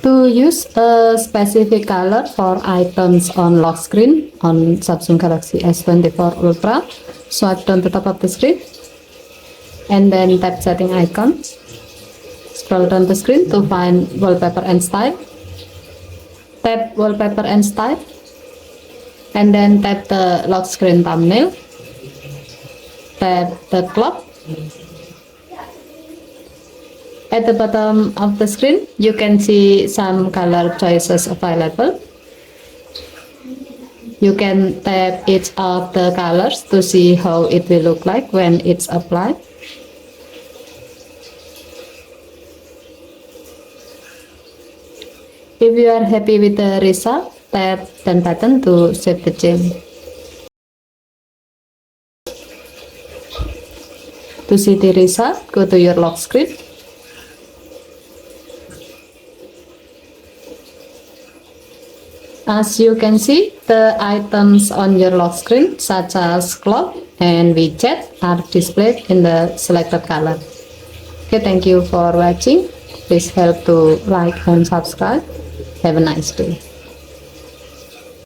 To use a specific color for items on lock screen on Samsung Galaxy S24 Ultra, swipe down the top of the screen and then tap setting icon. Scroll down the screen to find wallpaper and style. Tap wallpaper and style and then tap the lock screen thumbnail. Tap the clock. At the bottom of the screen, you can see some color choices available. You can tap each of the colors to see how it will look like when it's applied. If you are happy with the result, tap done button to save the change. To see the result, go to your lock screen. As you can see, the items on your lock screen, such as clock and widget, are displayed in the selected color. Okay, thank you for watching. Please help to like and subscribe. Have a nice day.